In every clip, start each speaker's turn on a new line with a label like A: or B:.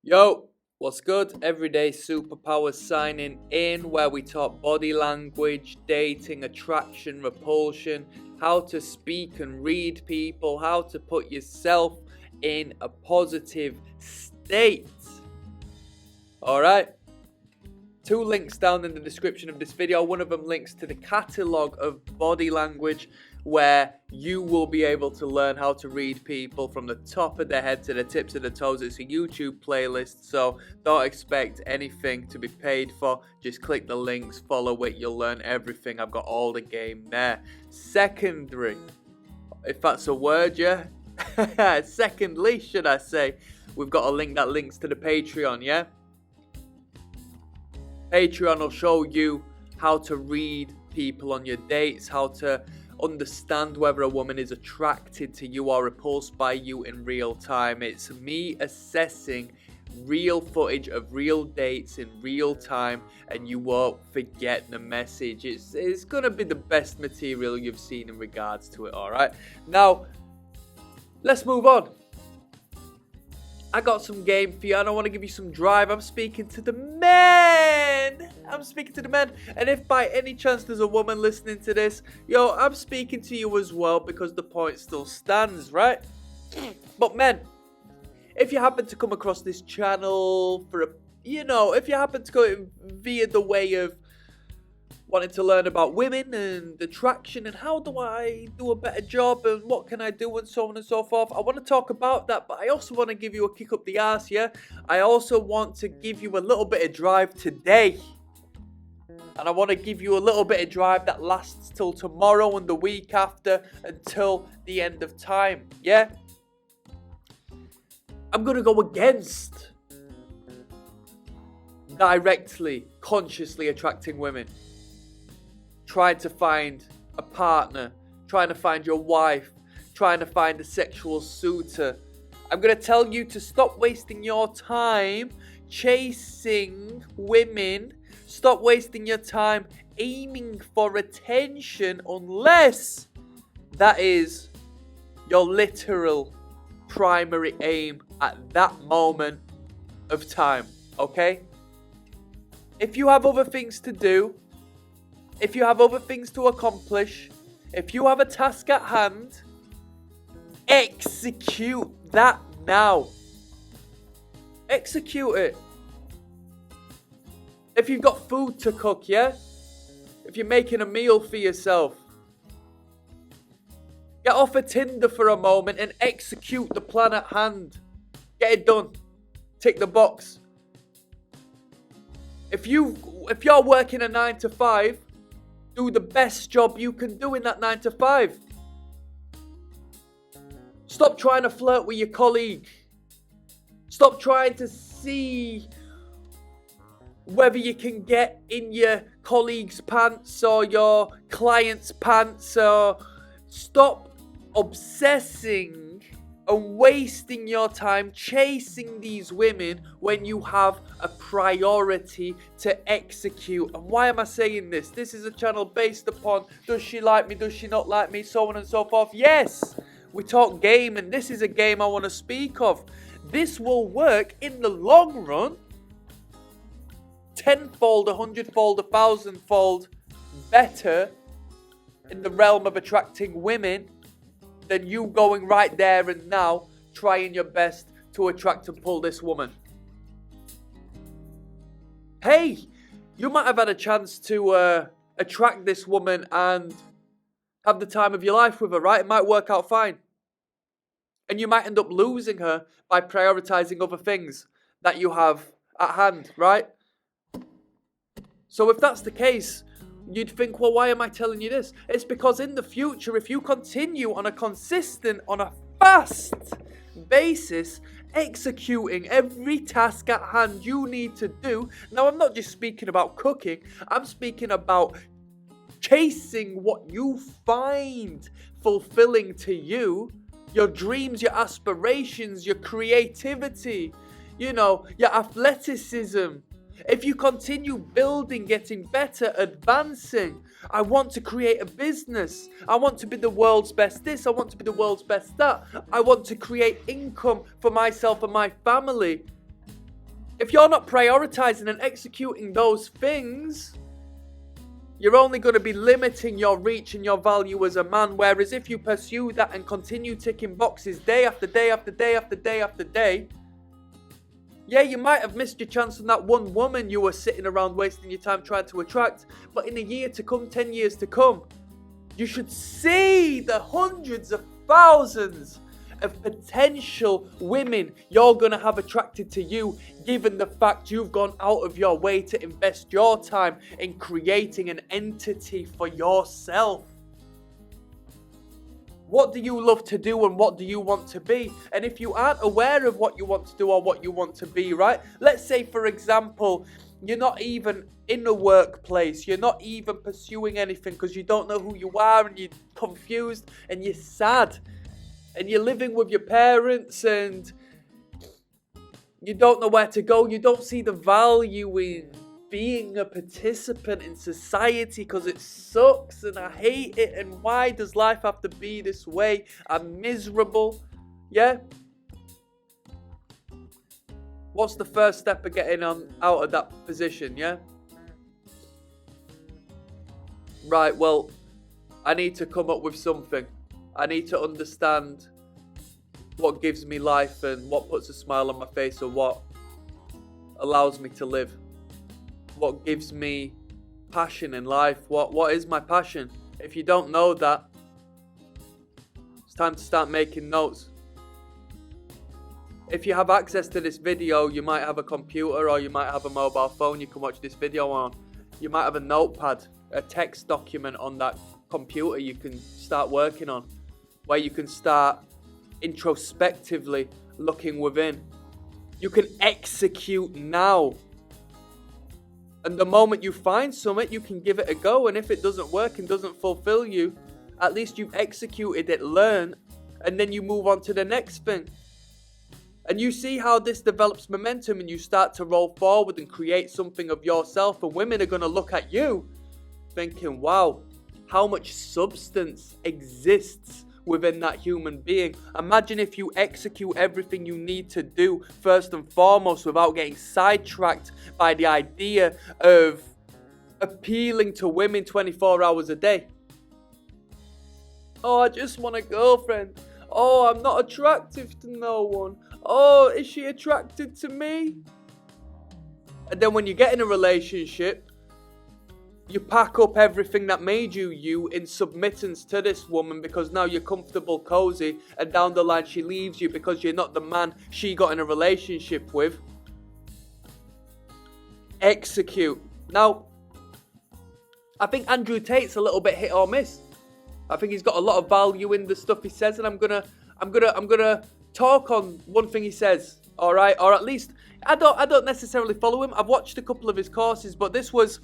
A: Yo, what's good? Everyday Superpower signing in, where we talk body language, dating, attraction, repulsion, how to speak and read people, how to put yourself in a positive state. Alright? Two links down in the description of this video. One of them links to the catalogue of body language, where you will be able to learn how to read people from the top of their head to the tips of the toes. It's a YouTube playlist, so don't expect anything to be paid for. Just click the links, follow it, you'll learn everything. I've got all the game there. Secondary, if that's a word, yeah? Secondly, should I say, we've got a link that links to the Patreon, yeah? Patreon will show you how to read people on your dates, how to understand whether a woman is attracted to you or repulsed by you in real time. It's me assessing real footage of real dates in real time, and you won't forget the message. It's gonna be the best material you've seen in regards to it. All right, now let's move on. I got some game for you, and I want to give you some drive. I'm speaking to the men. And if by any chance there's a woman listening to this, yo, I'm speaking to you as well, because the point still stands, right? But men, if you happen to come across this channel if you happen to go via the way of wanting to learn about women and attraction and how do I do a better job and what can I do and so on and so forth, I want to talk about that, but I also want to give you a kick up the arse, yeah? I also want to give you a little bit of drive today. And I want to give you a little bit of drive that lasts till tomorrow and the week after, until the end of time, yeah? I'm going to go against directly, consciously attracting women. Trying to find a partner, trying to find your wife, trying to find a sexual suitor. I'm going to tell you to stop wasting your time chasing women. Stop wasting your time aiming for attention unless that is your literal primary aim at that moment of time, okay? If you have other things to do, if you have other things to accomplish, if you have a task at hand, execute that now. Execute it. If you've got food to cook, yeah? If you're making a meal for yourself, get off of Tinder for a moment and execute the plan at hand. Get it done. Tick the box. If you're working a 9 to 5, do the best job you can do in that 9 to 5. Stop trying to flirt with your colleague. Stop trying to see whether you can get in your colleague's pants or your client's pants. Or stop obsessing and wasting your time chasing these women when you have a priority to execute. And why am I saying this? This is a channel based upon, does she like me, does she not like me, so on and so forth. Yes, we talk game, and this is a game I want to speak of. This will work in the long run, tenfold, 100-fold, 1,000-fold better in the realm of attracting women than you going right there and now trying your best to attract and pull this woman. Hey, you might have had a chance to attract this woman and have the time of your life with her, right? It might work out fine. And you might end up losing her by prioritizing other things that you have at hand, right? So if that's the case, you'd think, well, why am I telling you this? It's because in the future, if you continue on a consistent, on a fast basis, executing every task at hand you need to do. Now, I'm not just speaking about cooking. I'm speaking about chasing what you find fulfilling to you. Your dreams, your aspirations, your creativity, your athleticism. If you continue building, getting better, advancing, I want to create a business. I want to be the world's best this. I want to be the world's best that. I want to create income for myself and my family. If you're not prioritizing and executing those things, you're only going to be limiting your reach and your value as a man. Whereas if you pursue that and continue ticking boxes day after day after day after day after day, yeah, you might have missed your chance on that one woman you were sitting around wasting your time trying to attract. But in a year to come, 10 years to come, you should see the hundreds of thousands of potential women you're going to have attracted to you, given the fact you've gone out of your way to invest your time in creating an entity for yourself. What do you love to do and what do you want to be? And if you aren't aware of what you want to do or what you want to be, right? Let's say, for example, you're not even in a workplace. You're not even pursuing anything because you don't know who you are and you're confused and you're sad. And you're living with your parents and you don't know where to go. You don't see the value in being a participant in society because it sucks and I hate it. And why does life have to be this way? I'm miserable. Yeah? What's the first step of getting out of that position? Yeah? Right, well, I need to come up with something. I need to understand what gives me life and what puts a smile on my face or what allows me to live. What gives me passion in life? What is my passion? If you don't know that, it's time to start making notes. If you have access to this video, you might have a computer or you might have a mobile phone you can watch this video on. You might have a notepad, a text document on that computer you can start working on, where you can start introspectively looking within. You can execute now. And the moment you find something, you can give it a go. And if it doesn't work and doesn't fulfill you, at least you've executed it, learn, and then you move on to the next thing. And you see how this develops momentum and you start to roll forward and create something of yourself. And women are going to look at you thinking, wow, how much substance exists within that human being. Imagine if you execute everything you need to do first and foremost without getting sidetracked by the idea of appealing to women 24 hours a day. Oh, I just want a girlfriend. Oh, I'm not attractive to no one. Oh, is she attracted to me? And then when you get in a relationship, you pack up everything that made you in submittance to this woman because now you're comfortable, cozy, and down the line she leaves you because you're not the man she got in a relationship with. Execute. Now, I think Andrew Tate's a little bit hit or miss. I think he's got a lot of value in the stuff he says, and I'm gonna talk on one thing he says. All right, or at least I don't necessarily follow him. I've watched a couple of his courses, but this was.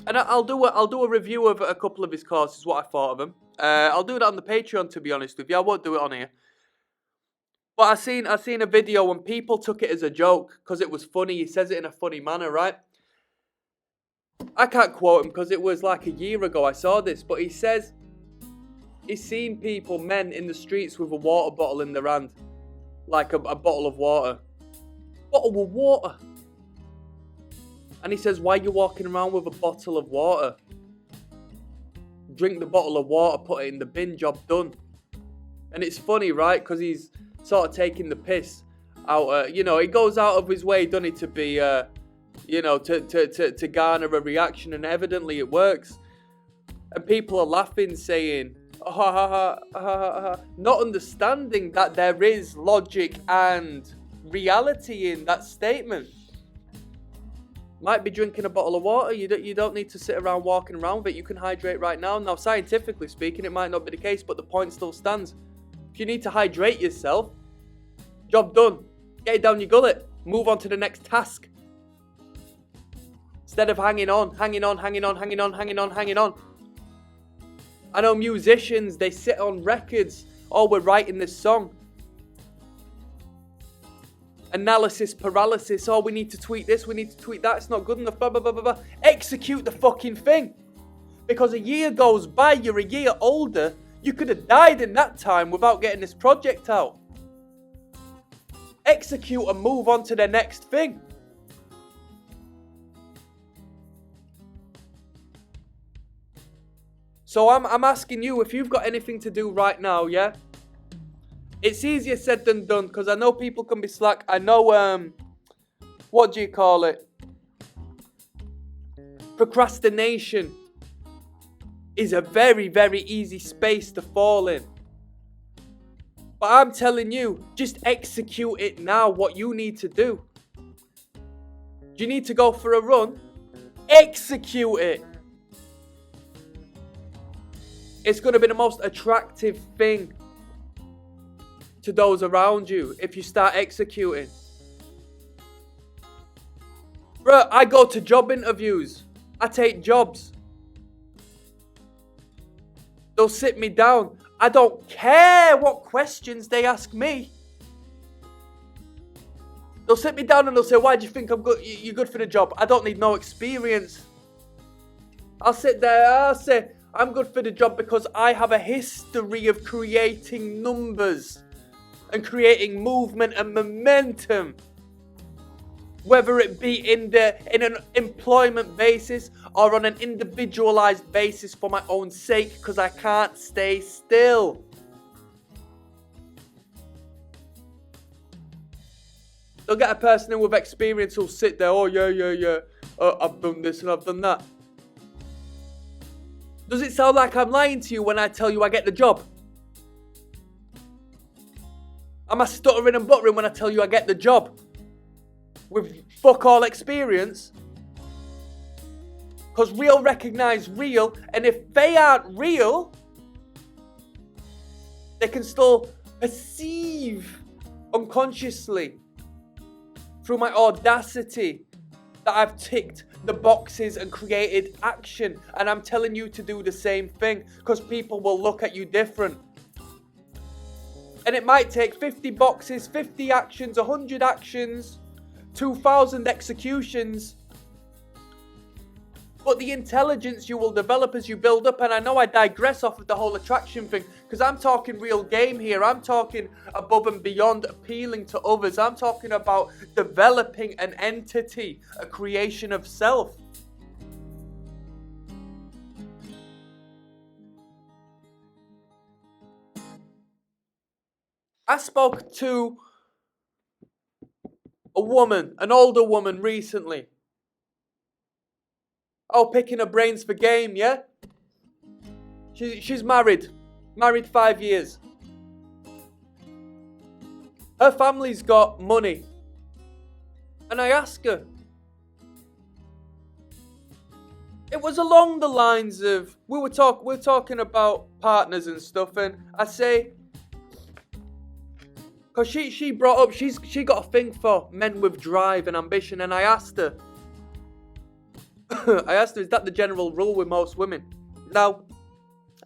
A: And I'll do a review of a couple of his courses, what I thought of them. I'll do it on the Patreon, to be honest with you. I won't do it on here. But I seen a video when people took it as a joke because it was funny. He says it in a funny manner, right? I can't quote him because it was like a year ago I saw this. But he says he's seen men in the streets with a water bottle in their hand. Like a bottle of water. Bottle of water. And he says, why are you walking around with a bottle of water? Drink the bottle of water, put it in the bin, job done. And it's funny, right? Because he's sort of taking the piss out. He goes out of his way, doesn't he, to be, to garner a reaction. And evidently it works. And people are laughing, saying, ha ha ha ha ha ha, not understanding that there is logic and reality in that statement. Might be drinking a bottle of water. You don't need to sit around walking around with it. You can hydrate right now. Now, scientifically speaking, it might not be the case, but the point still stands. If you need to hydrate yourself, job done. Get it down your gullet. Move on to the next task. Instead of hanging on. I know musicians, they sit on records. Oh, we're writing this song. Analysis paralysis. Oh, we need to tweet this, we need to tweet that. It's not good enough. Blah, blah, blah, blah, blah. Execute the fucking thing. Because a year goes by, you're a year older. You could have died in that time without getting this project out. Execute and move on to the next thing. So I'm asking you, if you've got anything to do right now, yeah? It's easier said than done, because I know people can be slack. I know, what do you call it? Procrastination is a very, very easy space to fall in. But I'm telling you, just execute it now, what you need to do. Do you need to go for a run? Execute it. It's going to be the most attractive thing to those around you if you start executing. Bruh, I go to job interviews. I take jobs. They'll sit me down. I don't care what questions they ask me. They'll sit me down and they'll say, why do you think I'm good? You're good for the job? I don't need no experience. I'll sit there, I'll say, I'm good for the job because I have a history of creating numbers and creating movement and momentum. Whether it be in an employment basis or on an individualized basis for my own sake, because I can't stay still. They'll get a person in with experience who'll sit there, oh yeah, I've done this and I've done that. Does it sound like I'm lying to you when I tell you I get the job? Am I stuttering and buttering when I tell you I get the job? With fuck all experience? Because real recognize real, and if they aren't real, they can still perceive unconsciously through my audacity that I've ticked the boxes and created action. And I'm telling you to do the same thing, because people will look at you different. And it might take 50 boxes, 50 actions, 100 actions, 2,000 executions. But the intelligence you will develop as you build up, and I know I digress off of the whole attraction thing, because I'm talking real game here. I'm talking above and beyond appealing to others. I'm talking about developing an entity, a creation of self. I spoke to a woman, an older woman recently. Oh, picking her brains for game, yeah? She's married. Married 5 years. Her family's got money. And I asked her. It was along the lines of, we're talking about partners and stuff, and I say, because she brought up, she got a thing for men with drive and ambition, and I asked her, is that the general rule with most women? Now,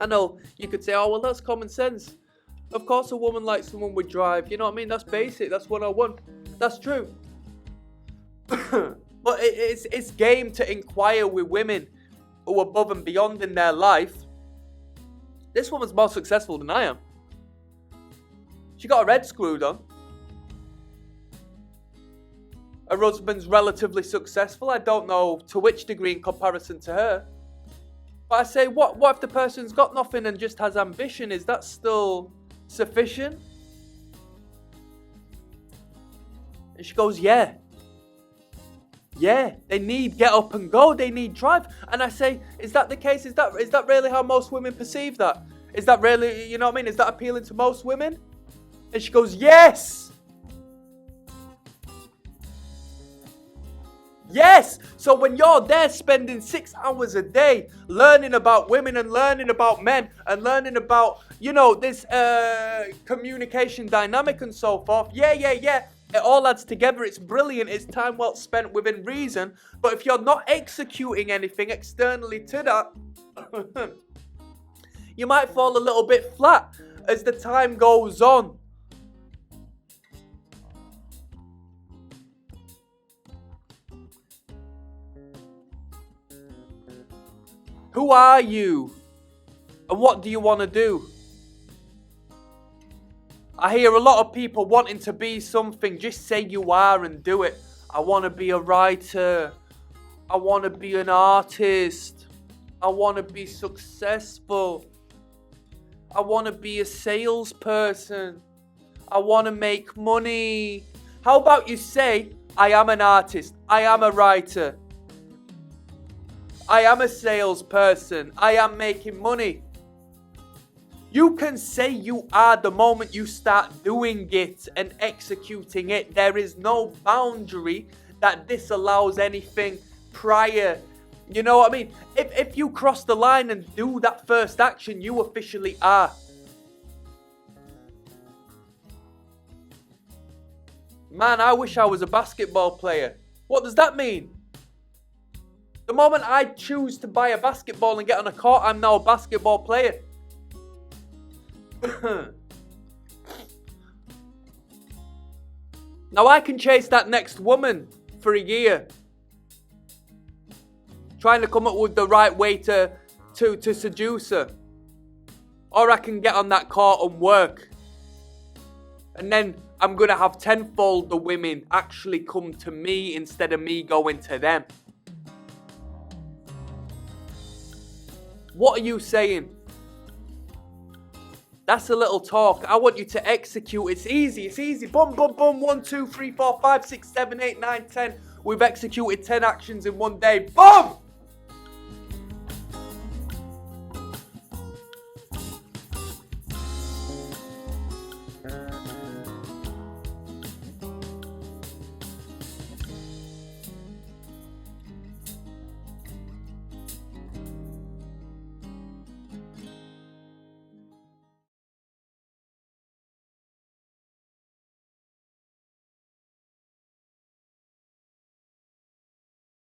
A: I know you could say, oh, well, that's common sense. Of course a woman likes someone with drive. You know what I mean? That's basic. That's 101. That's true. But it's game to inquire with women who are above and beyond in their life. This woman's more successful than I am. She got her head screwed on. Her husband's relatively successful. I don't know to which degree in comparison to her. But I say, what if the person's got nothing and just has ambition? Is that still sufficient? And she goes, yeah. Yeah, they need get up and go. They need drive. And I say, is that the case? Is that really how most women perceive that? Is that really, you know what I mean? Is that appealing to most women? And she goes, yes. Yes! So when you're there spending 6 hours a day learning about women and learning about men and learning about, this communication dynamic and so forth, yeah, it all adds together. It's brilliant. It's time well spent within reason. But if you're not executing anything externally to that, you might fall a little bit flat as the time goes on. Who are you? And what do you want to do? I hear a lot of people wanting to be something. Just say you are and do it. I want to be a writer. I want to be an artist. I want to be successful. I want to be a salesperson. I want to make money. How about you say, I am an artist. I am a writer. I am a salesperson. I am making money. You can say you are the moment you start doing it and executing it. There is no boundary that disallows anything prior. You know what I mean? If you cross the line and do that first action, you officially are. Man, I wish I was a basketball player. What does that mean? The moment I choose to buy a basketball and get on a court, I'm now a basketball player. Now I can chase that next woman for a year, trying to come up with the right way to seduce her. Or I can get on that court and work. And then I'm going to have tenfold the women actually come to me instead of me going to them. What are you saying? That's a little talk. I want you to execute. It's easy. Boom, boom, boom. 1, 2, 3, 4, 5, 6, 7, 8, 9, 10. We've executed 10 actions in one day. Boom!